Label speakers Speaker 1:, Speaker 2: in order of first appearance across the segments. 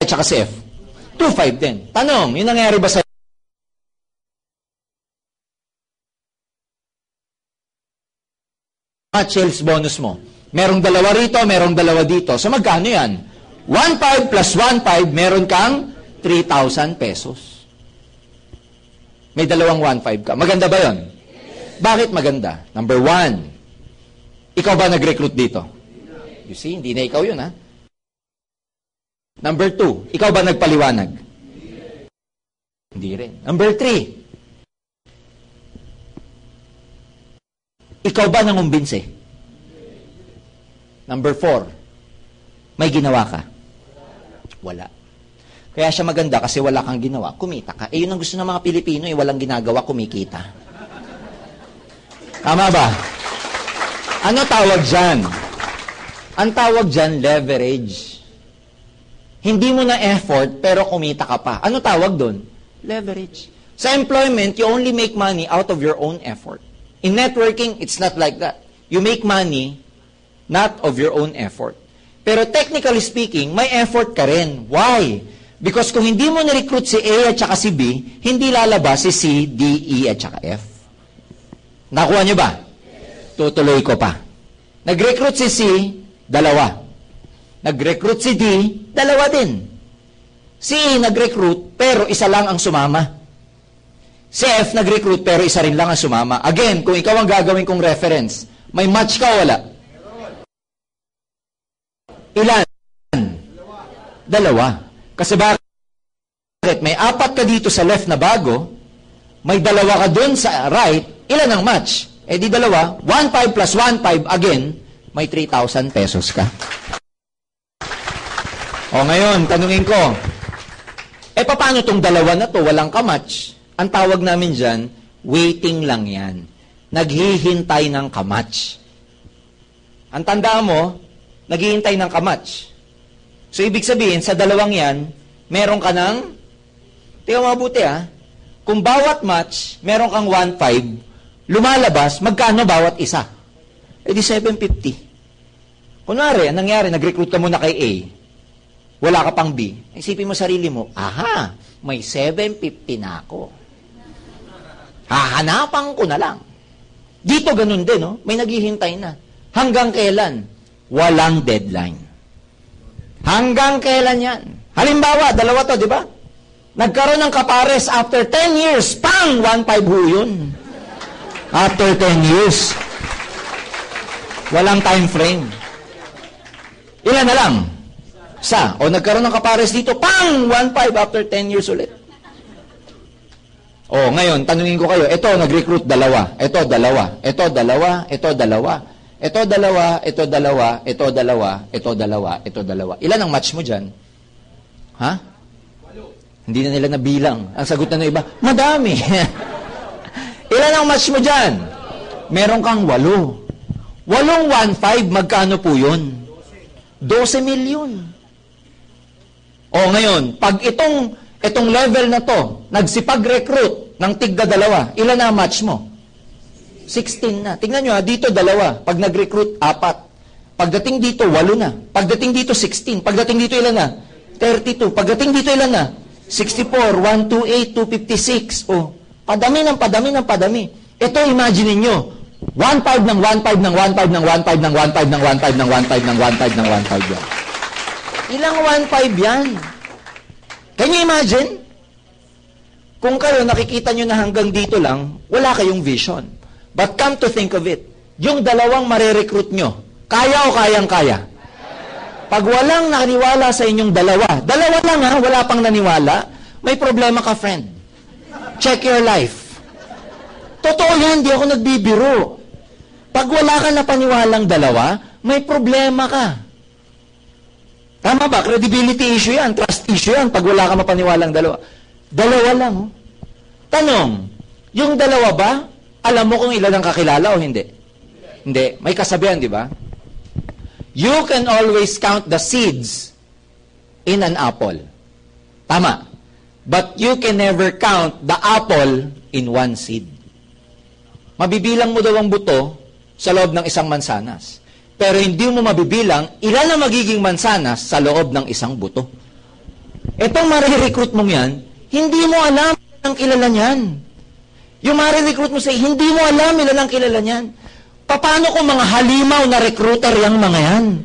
Speaker 1: at saka si F? 2.5 din. Tanong, yung nangyari ba sa sales bonus mo? Merong dalawa rito, merong dalawa dito. So magkano yan? 1.5 plus 1.5, meron kang 3,000 pesos. May dalawang 1.5 ka. Maganda ba yon? Bakit maganda? Number 1, ikaw ba nag-recruit dito? You see, hindi na ikaw yun, ha? Number 2, ikaw ba nagpaliwanag? Hindi rin. Number 3, ikaw ba nangumbinse? Number 4, may ginawa ka? Wala. Kaya siya maganda kasi wala kang ginawa, kumita ka. Eh, yun ang gusto ng mga Pilipino, eh, walang ginagawa, kumikita. Tama ba? Ano tawag dyan? Ang tawag dyan, leverage. Hindi mo na effort, pero kumita ka pa. Ano tawag doon? Leverage. Sa employment, you only make money out of your own effort. In networking, it's not like that. You make money not of your own effort. Pero technically speaking, may effort ka rin. Why? Because kung hindi mo na-recruit si A at saka si B, hindi lalabas si C, D, E at saka F. Nakuha niyo ba? Tutuloy ko pa. Nag-recruit si C, dalawa. Nag-recruit si D, dalawa din. Si E nag-recruit, pero isa lang ang sumama. Si F nag-recruit, pero isa rin lang ang sumama. Again, kung ikaw ang gagawin kong reference, may match ka o wala? Ilan? Dalawa. Kasi bakit? May 4 ka dito sa left na bago, may 2 ka dun sa right, ilan ang match? Eh di dalawa, 1.5 plus 1.5, again, may 3,000 pesos ka. O ngayon, tanungin ko, eh paano tong dalawa na to, walang kamatch? Ang tawag namin dyan, waiting lang yan. Naghihintay ng kamatch. Ang tandaan mo, naghihintay ng kamatch. So, ibig sabihin, sa dalawang yan, meron ka ng, tingnan mo mabuti ha, kung bawat match, meron kang 1.5, lumalabas, magkano bawat isa? Eh di 750. Kunwari, ang nangyari, nag-recruit ka muna kay A, wala ka pang B, isipin mo sarili mo, aha, may 750 na ako. Hahanapan ko na lang. Dito ganun din, no? May naghihintay na. Hanggang kailan? Walang deadline. Hanggang kailan yan? Halimbawa, dalawa to, di ba? Nagkaroon ng kapares after 10 years. Pang! 1.5 ho yun. After 10 years. Walang time frame. Ilan na lang? Isa. O nagkaroon ng kapares dito. Pang! 1.5 after 10 years ulit. O ngayon, tanungin ko kayo. Ito, nag-recruit dalawa. Ito, dalawa. Ito, dalawa. Ito, dalawa. Ito, dalawa. Ito, dalawa. Ito, dalawa. Ito, dalawa. Ito, dalawa. Ilan ang match mo dyan? Ha? Hindi na nila nabilang. Ang sagot na ng iba, madami. Ilan ang match mo dyan? Meron kang 8. 8 1.5, magkano po yun? 12 milyon. O ngayon, pag itong level na to, nagsipag-recruit ng tigda-2, ilan na match mo? 16 na. Tingnan nyo ha, dito 2. Pag nag-recruit, 4. Pagdating dito, 8 na. Pagdating dito, 16. Pagdating dito, ilan na? 32. Pagdating dito, ilan na? 64, 128, 256. Oh, padami ng padami ng padami. Ito, imagine niyo 1.5 ng 1.5 ng 1.5 ng 1.5 ng 1.5 ng 1.5 ng 1.5 ng 1.5 ng 1.5 yan. Ilang 1.5 yan? Can you imagine? Kung kayo nakikita nyo na hanggang dito lang, wala kayong vision. But come to think of it, yung dalawang marirecruit nyo, kaya o kayang-kaya? Pag walang naniwala sa inyong dalawa lang ha, wala pang naniwala, may problema ka, friend. Check your life. Totoo yan, di ako nagbibiro. Pag wala ka na paniwalang dalawa, may problema ka. Tama ba? Credibility issue yan, trust issue yan, pag wala ka mapaniwalang dalawa. Dalawa lang. Oh. Tanong, yung dalawa ba, alam mo kung ilan ang kakilala o hindi? Hindi. May kasabihan, di ba? You can always count the seeds in an apple. Tama. But you can never count the apple in one seed. Mabibilang mo daw ang buto sa loob ng isang mansanas. Pero hindi mo mabibilang ilan ang magiging mansanas sa loob ng isang buto. Etong marirecruit mong yan, hindi mo alam ang kilala niyan. Yung marirecruit mo sa'yo, hindi mo alam ilan ang kilala niyan. Paano kung mga halimaw na recruiter yung mga yan?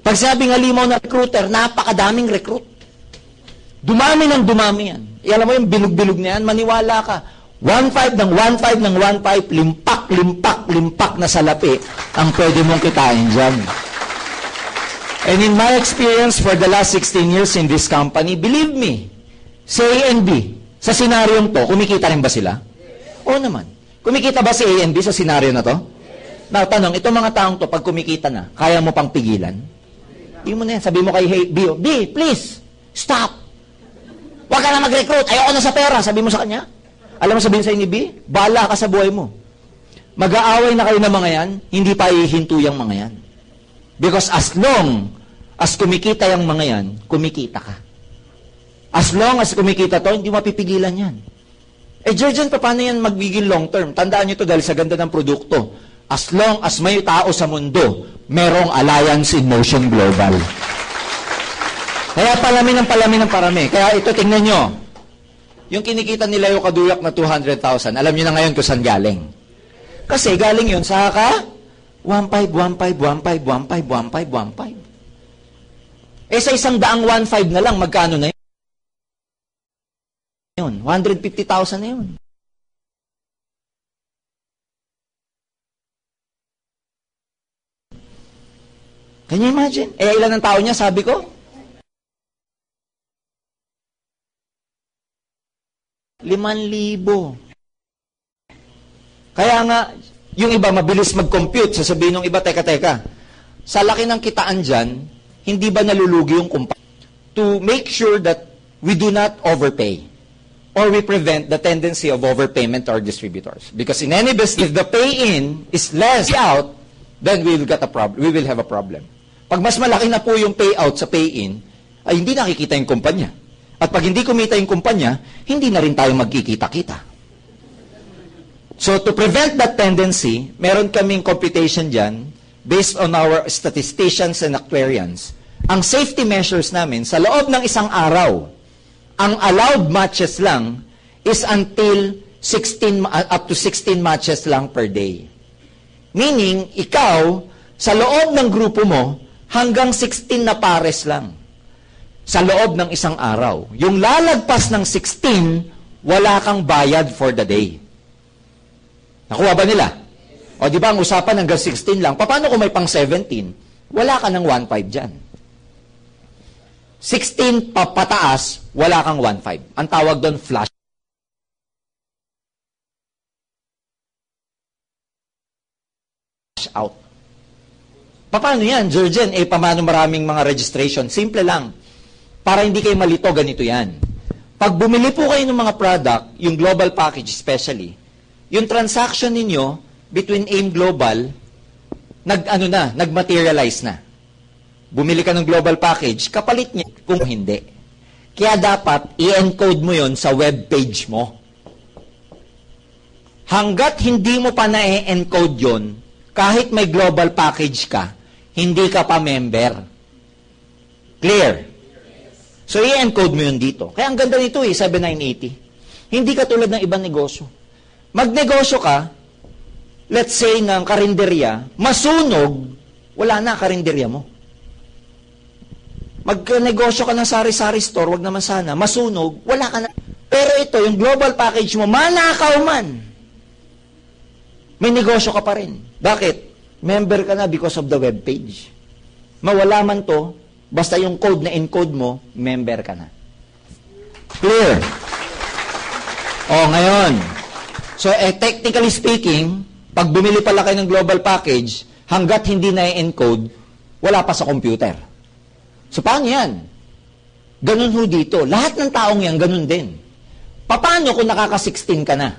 Speaker 1: Pag sabing halimaw na recruiter, napakadaming recruit. Dumami ng dumami yan. Alam mo yung bilog-bilog na yan, maniwala ka. 1.5 ng 1.5 ng 1.5, limpak na salapi ang pwede mong kitain dyan. And in my experience for the last 16 years in this company, believe me, si A and B, sa senaryong to, kumikita rin ba sila? Oo naman. Kumikita ba si A and B sa senaryo na to? Now, tanong, itong mga taong to, pag kumikita na, kaya mo pang pigilan? Hindi mo na yan. Sabi mo kay B, please, stop. Huwag ka na mag-recruit. Ayoko na sa pera. Sabi mo sa kanya. Alam mo sabihin sa'yo ni B, bahala ka sa buhay mo. Mag-aaway na kayo ng mga yan, hindi pa ihinto yung mga yan. Because as long as kumikita yung mga yan, kumikita ka. As long as kumikita to, hindi mapipigilan yan. Georgian, paano yan magiging long term? Tandaan nyo to dahil sa ganda ng produkto. As long as may tao sa mundo, merong alliance in motion global. Kaya palami ng parami. Kaya ito, tingnan nyo. Yung kinikita nila yung kaduyak na 200,000, alam nyo na ngayon kung saan galing. Kasi galing yun sa 1.5. Sa 100,000 na lang, magkano na yun? 150,000 na yun. Can you imagine? Ilan ang tao niya, sabi ko? 5,000. Kaya nga, yung iba mabilis mag-compute. Sasabihin ng iba, teka. Sa laki ng kitaan dyan, hindi ba nalulugi yung kumpanya? To make sure that we do not overpay or we prevent the tendency of overpayment to our distributors. Because in any business, if the pay-in is less out, then we will have a problem. Pag mas malaki na po yung payout sa pay-in, ay hindi nakikita yung kumpanya. At pag hindi kumita yung kumpanya, hindi na rin tayo magkikita-kita. So to prevent that tendency, meron kaming computation dyan, based on our statisticians and actuarians. Ang safety measures namin, sa loob ng isang araw, ang allowed matches lang is until up to 16 matches lang per day. Meaning, ikaw, sa loob ng grupo mo, hanggang 16 na pares lang. Sa loob ng isang araw. Yung lalagpas ng 16, wala kang bayad for the day. Nakuha ba nila? O di ba ang usapan hanggang 16 lang? Paano kung may pang 17? Wala ka ng 1.5 dyan. 16 pataas, wala kang 1.5. Ang tawag doon, flash out. Paano yan, Georgian? Paano maraming mga registration? Simple lang. Para hindi kayo malito, ganito yan. Pag bumili po kayo ng mga product, yung global package especially, yung transaction ninyo between AIM Global, nag-materialize na. Bumili ka ng global package, kapalit niya kung hindi. Kaya dapat i-encode mo yon sa web page mo. Hanggat hindi mo pa na-encode yon, kahit may global package ka, hindi ka pa member. Clear? So, i-encode mo yun dito. Kaya ang ganda nito 7980. Hindi ka tulad ng ibang negosyo. Magnegosyo ka, let's say ng karinderya, masunog, wala na karinderya mo. Magnegosyo ka ng sari-sari store, wag naman sana, masunog, wala ka na. Pero ito, yung global package mo, manakaw man. May negosyo ka pa rin. Bakit? Member ka na because of the web page. Mawala man to, basta yung code na encode mo, member ka na. Clear? Ngayon. So, technically speaking, pag bumili pala kayo ng global package, hanggat hindi na i-encode, wala pa sa computer. So, paano yan? Ganun ho dito. Lahat ng taong yan, ganun din. Paano kung nakaka-16 ka na?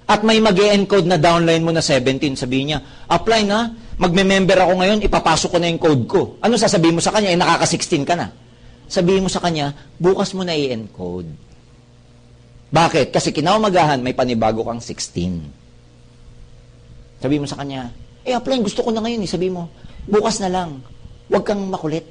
Speaker 1: At may mag-e-encode na downline mo na 17, sabihin niya, apply na, magme-member ako ngayon, ipapasok ko na yung code ko. Ano sasabihin mo sa kanya? Nakaka-16 ka na. Sabihin mo sa kanya, bukas mo na i-encode. Bakit? Kasi kinaumagahan, may panibago kang 16. Sabihin mo sa kanya, apply, gusto ko na ngayon. Sabihin mo, bukas na lang, huwag kang makulit.